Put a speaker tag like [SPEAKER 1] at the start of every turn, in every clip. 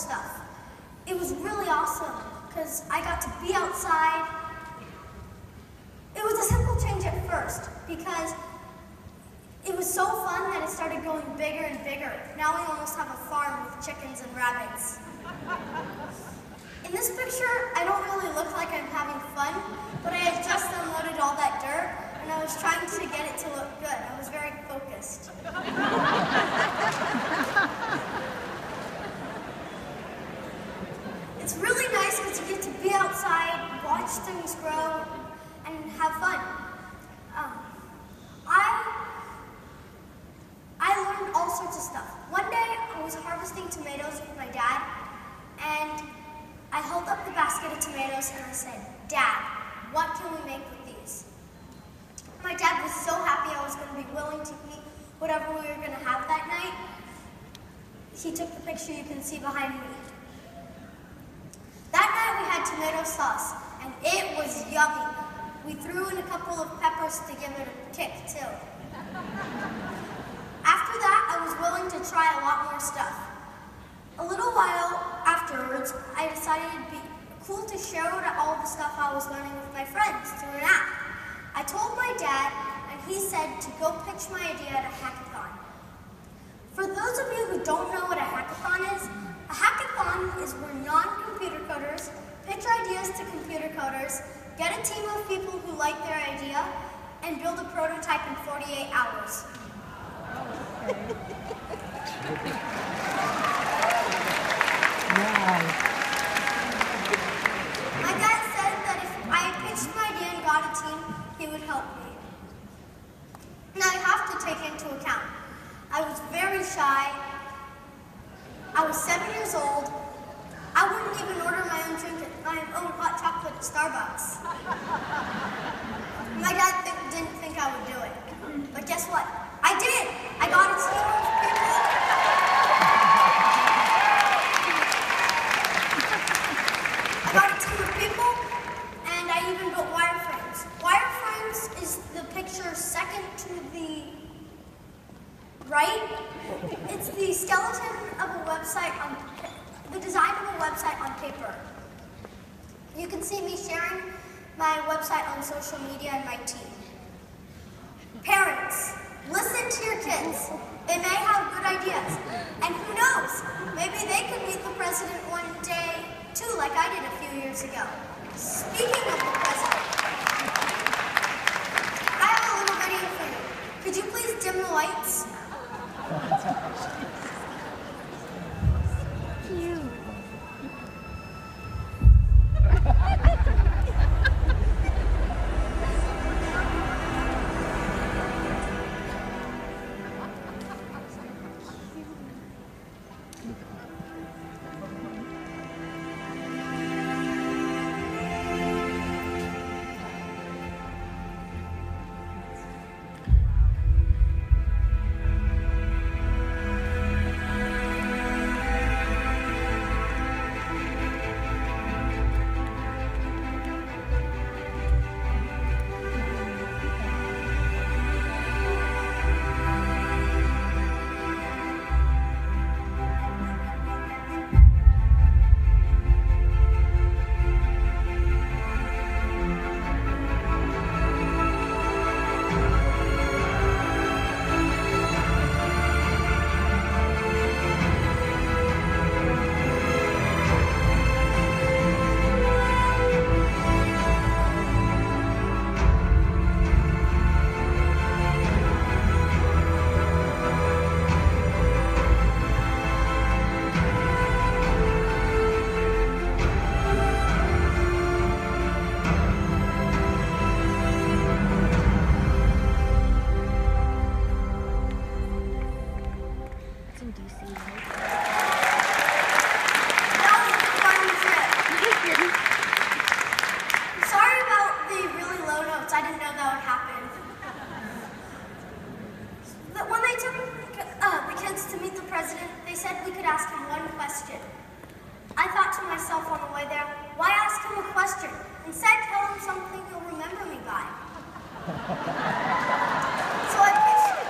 [SPEAKER 1] stuff. It was really awesome because I got to be outside. It was a simple change at first because it was so fun that it started going bigger and bigger. Now we almost have a farm with chickens and rabbits. In this picture, I don't really look like I'm having fun, but I had just unloaded all that dirt and I was trying to get it to look good. I was very focused. It's really nice because you get to be outside, watch things grow, and have fun. I learned all sorts of stuff. One day I was harvesting tomatoes with my dad, and I held up the basket of tomatoes and I said, "Dad, what can we make with these?" My dad was so happy I was going to be willing to eat whatever we were going to have that night. He took the picture you can see behind me. That night we had tomato sauce, and it was yummy. We threw in a couple of peppers to give it a kick, too. After that, I was willing to try a lot more stuff. A little while afterwards, I decided it'd be cool to share all the stuff I was learning with my friends through an app. I told my dad, and he said to go pitch my idea at a hackathon. For those of you who don't know what a hackathon is where non-computer coders pitch ideas to computer coders, get a team of people who like their idea, and build a prototype in 48 hours.
[SPEAKER 2] Wow.
[SPEAKER 1] My dad said that if I pitched my idea and got a team, he would help me. Now you have to take into account, I was very shy, I was 7 years old, I wouldn't even order my own hot chocolate at Starbucks. My dad didn't think I would do it. But guess what? I did! I got a team of people. I got a team of people, and I even built wireframes. Wireframes is the picture second to the right. It's the skeleton of a website the design of a website on paper. You can see me sharing my website on social media and my team. Parents, listen to your kids. They may have good ideas. And who knows, maybe they could meet the president one day too, like I did a few years ago. Speaking of the president, I have a little video for you. Could you please dim the lights? Instead, tell him something he'll remember me by. So I pitched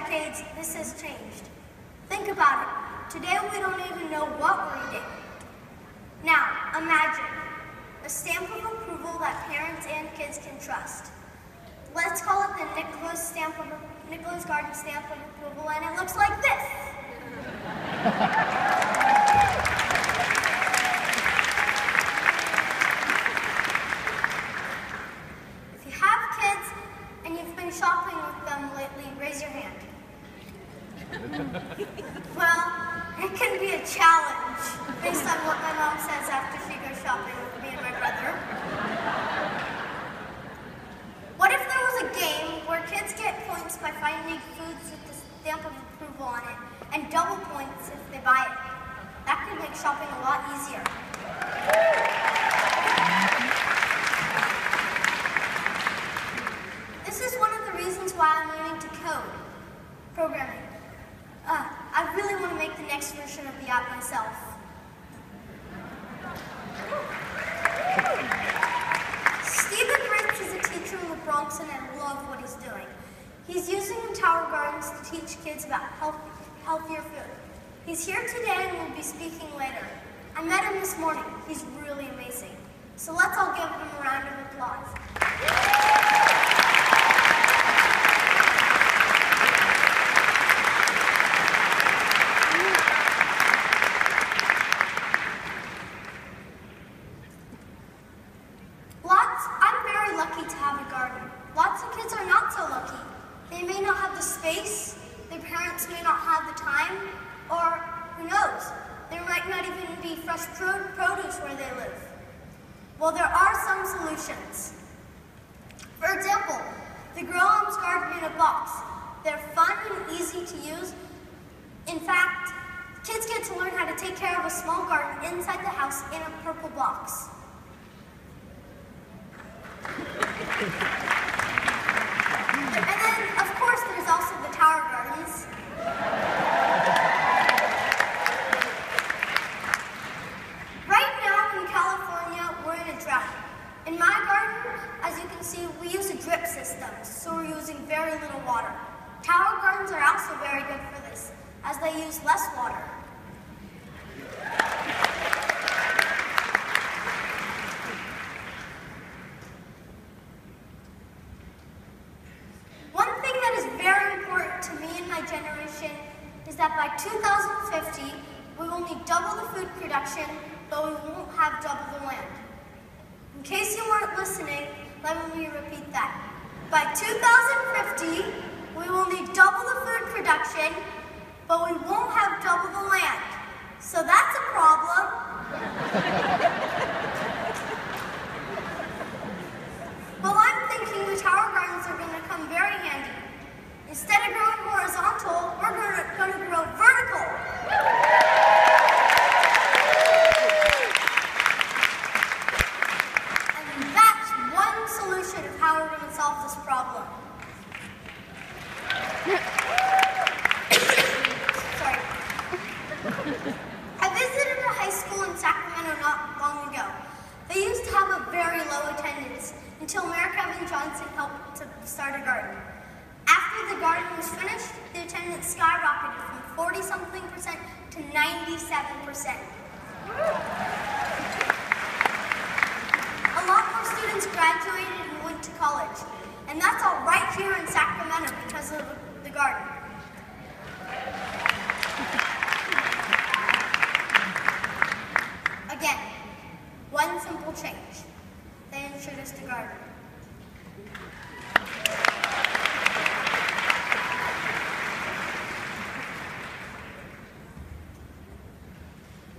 [SPEAKER 1] decades, this has changed. Think about it. Today we don't even know what we're eating. Now, imagine a stamp of approval that parents and kids can trust. Let's call it the Nicholas Garden stamp of approval, and it looks like this. If you have kids and you've been shopping with them lately, raise your hand. Well, it can be a challenge based on what my mom says after she goes shopping with me and my brother. What if there was a game where kids get points by finding foods with the stamp of approval on it, and double points if they buy it? That could make shopping a lot easier. This is one of the reasons why I'm learning to code, programming. I really want to make the next version of the app myself. Stephen Ritz is a teacher in the Bronx, and I love what he's doing. He's using Tower Gardens to teach kids about healthier food. He's here today and will be speaking later. I met him this morning. He's really amazing. So let's all give him a round of applause. I'm very lucky to have a garden. Lots of kids are not so lucky. They may not have the space, their parents may not have the time, or who knows, there might not even be fresh produce where they live. Well, there are some solutions. For example, the Grow Homes Garden in a Box. They're fun and easy to use. In fact, kids get to learn how to take care of a small garden inside the house in a purple box. And then, of course, there's also the Tower Gardens. Right now in California, we're in a drought. In my garden, as you can see, we use a drip system, so we're using very little water. Tower Gardens are also very good for this, as they use less water. Generation is that by 2050, we will need double the food production, but we won't have double the land. In case you weren't listening, let me repeat that. By 2050, we will need double the food production, but we won't have double the land. So that's a problem. Well, I'm thinking the Tower Gardens are going to come very handy. Instead of growing horizontal, we're going to grow vertical. And that's one solution of how we're going to solve this problem. Sorry. I visited a high school in Sacramento not long ago. They used to have a very low attendance until Mayor Kevin Johnson helped to start a garden. After the garden was finished, the attendance skyrocketed from 40-something% to 97%. A lot more students graduated and went to college, and that's all right here in Sacramento because of the garden. Again, one simple change. They introduced a garden.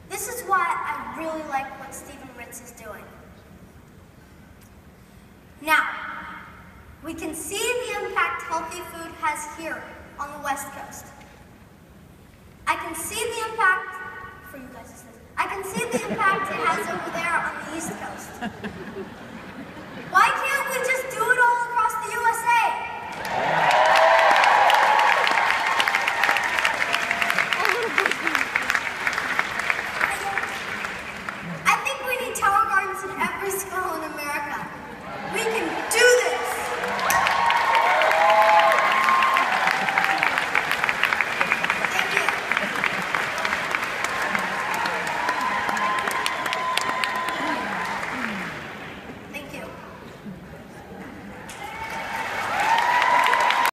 [SPEAKER 1] This is why I really like what Stephen Ritz is doing. Now, we can see the impact healthy food has here on the West Coast. I can see the impact, for you guys, I can see the impact it has over there on the East Coast.